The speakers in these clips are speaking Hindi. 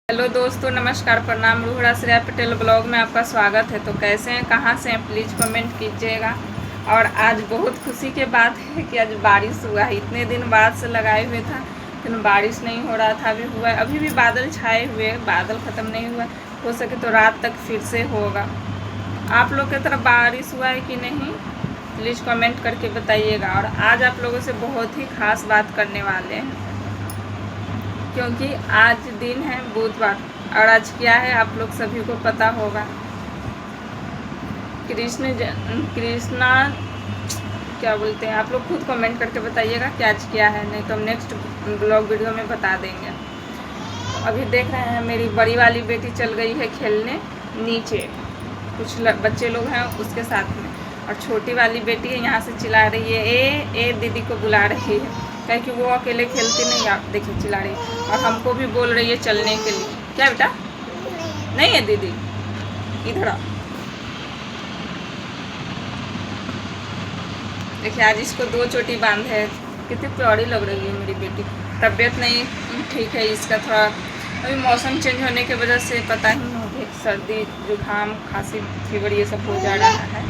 हेलो दोस्तों, नमस्कार, प्रणाम। रूहड़ा श्रेया पटेल ब्लॉग में आपका स्वागत है। तो कैसे हैं, कहाँ से हैं, प्लीज़ कमेंट कीजिएगा। और आज बहुत खुशी की बात है कि आज बारिश हुआ है। इतने दिन बाद से लगाए हुए था लेकिन बारिश नहीं हो रहा था, अभी हुआ है। अभी भी बादल छाए हुए, बादल ख़त्म नहीं हुआ। हो सके तो रात तक फिर से होगा। आप लोग की तरफ बारिश हुआ है कि नहीं, प्लीज़ कमेंट करके बताइएगा। और आज आप लोगों से बहुत ही ख़ास बात करने वाले हैं, क्योंकि आज दिन है बुधवार। और आज क्या है आप लोग सभी को पता होगा, कृष्णा क्या बोलते हैं, आप लोग खुद कमेंट करके बताइएगा कि आज क्या है, नहीं तो हम नेक्स्ट ब्लॉग वीडियो में बता देंगे। अभी देख रहे हैं मेरी बड़ी वाली बेटी चल गई है खेलने नीचे, कुछ बच्चे लोग हैं उसके साथ में। और छोटी वाली बेटी है यहाँ से चिल्ला रही है, ए दीदी को बुला रही है, क्या कि वो अकेले खेलती नहीं। आप देखिए चिल्ला रही है। और हमको भी बोल रही है चलने के लिए। क्या बेटा, नहीं है दीदी, इधर आ। देखिए आज इसको 2 चोटी बांधे है, कितनी प्यारी लग रही है मेरी बेटी। तबीयत नहीं ठीक है इसका, थोड़ा अभी मौसम चेंज होने की वजह से पता ही नहीं, सर्दी जुकाम खांसी फीवर ये सब हो जा रहा है।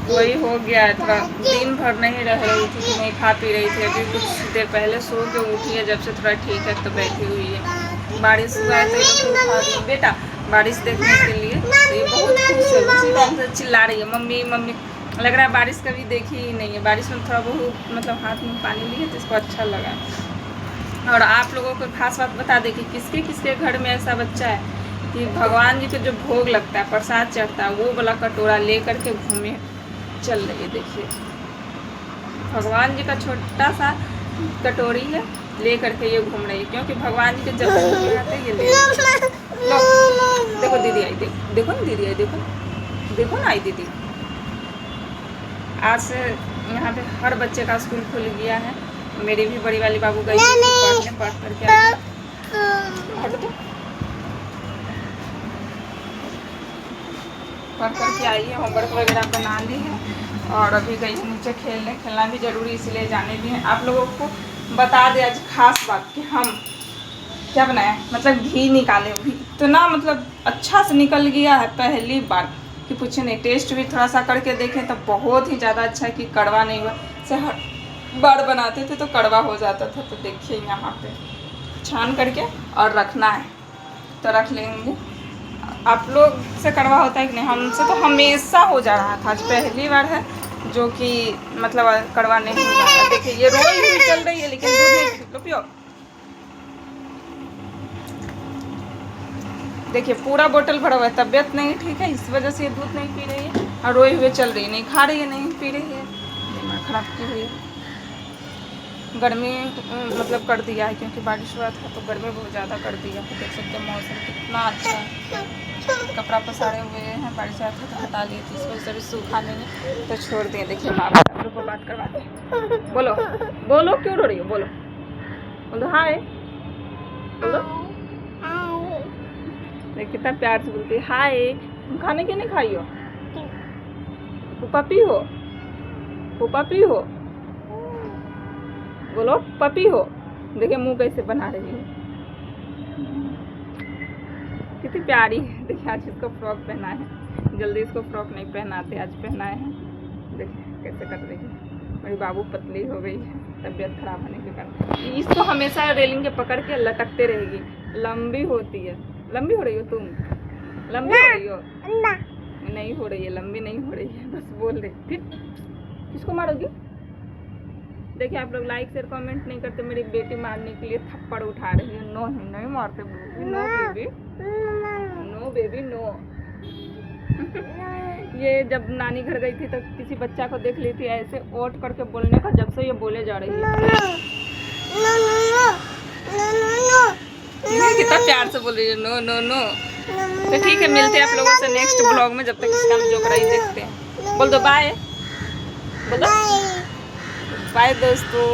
वही हो गया है, थोड़ा दिन भर नहीं रह रही थी कि नहीं खा पी रही थी। अभी कुछ देर पहले सो के उठी है, जब से थोड़ा ठीक है तो बैठी हुई है। बारिश हुआ है तो ये लोग उठा रही है बेटा बारिश देखने के लिए। तो ये बहुत खुश है, उसी टाइम से चिल्ला रही है मम्मी मम्मी। लग रहा है बारिश कभी देखी ही नहीं है। बारिश में थोड़ा बहुत मतलब हाथ में पानी लिए तो इसको अच्छा लगा। और आप लोगों को खास बात बता दें कि किसके किसके घर में ऐसा बच्चा है कि भगवान जी के जो भोग लगता है, प्रसाद चढ़ता है, वो वाला कटोरा ले करके घूमे चल रही है। देखिए भगवान जी का छोटा सा कटोरी है, ले करके ये घूम रही है, क्योंकि भगवान जी के जब भोग आते हैं ये ले। देखो दीदी आई, देखो ना दीदी आई, देखो ना आई दीदी। आज से यहाँ पे हर बच्चे का स्कूल खुल गया है। मेरी भी बड़ी वाली बाबू गई पढ़ने, पढ़ करके पढ़ करके आई है, होमवर्क वगैरह बना ली है। और अभी गई नीचे खेलने, खेलना भी ज़रूरी इसलिए जाने दिए। आप लोगों को बता दें आज खास बात कि हम क्या बनाए, मतलब घी निकाले, घी इतना मतलब अच्छा से निकल गया है पहली बार कि पूछे नहीं। टेस्ट भी थोड़ा सा करके देखें तो बहुत ही ज़्यादा अच्छा है कि कड़वा नहीं हुआ। से हर बार बनाते थे तो कड़वा हो जाता था। तो देखिए यहाँ पे छान करके और रखना है तो रख लेंगे। आप लोग से कड़वा होता है कि नहीं, हमसे तो हमेशा हो जा रहा था, आज पहली बार है जो कि मतलब कड़वा नहीं हुआ है। देखिए ये रोई हुई चल रही है लेकिन दूध नहीं पियो। देखिए पूरा बोतल भरा हुआ है, तबीयत नहीं ठीक है इस वजह से ये दूध नहीं पी रही है और रोई हुए चल रही है, नहीं खा रही है, नहीं पी रही है, दिमाग खराब की हुई है। गर्मी मतलब कर दिया है, क्योंकि बारिश हुआ था तो गर्मी बहुत ज़्यादा कर दिया है। देख सकते हैं मौसम कितना अच्छा है। कपड़ा पसारे हुए हैं, बारिश आया था तो हटा लिए थे, इस वजह से भी सूखा नहीं है तो छोड़ दिए। देखिए माँ बाप लोग को बात करवाते हैं। बोलो बोलो, क्यों रो रही हो, बोलो बोलो हाय, बोलो। देखिए कितना प्यार से बोलती है हाय। खाने क्यों नहीं खाई हो, पपी हो, पपी हो, बोलो पपी हो। देखिए मुंह कैसे बना रही है, कितनी प्यारी है। देखिए आज इसको फ्रॉक पहना है, जल्दी इसको फ्रॉक नहीं पहनाते, आज पहनाए हैं। देखिए कैसे कर रही है। मेरी बाबू पतली हो गई है तबीयत खराब होने के कारण। इसको हमेशा रेलिंग के पकड़ के लटकते रहेगी, लंबी होती है। लंबी हो रही हो तुम, लंबी हो रही हो, नहीं हो रही है, लंबी नहीं हो रही है, बस बोल रही। फिर किसको मारोगी। देखिए आप लोग लाइक शेयर कमेंट नहीं करते, मेरी बेटी मारने के लिए थप्पड़ उठा रही है। नो नहीं मारते, no baby, no baby no. ये जब नानी घर गई थी तो किसी बच्चा को देख ली थी ऐसे ओट करके बोलने का, जब से ये बोले जा रही है। कितना प्यार से बोल रही है नो नो नो। तो ठीक है, मिलते हैं आप लोगों से नेक्स्ट ब्लॉग में। जब तक इसका हम जो कराई देखते हैं। बोल दो बाय, बोलो बाय दोस्तों।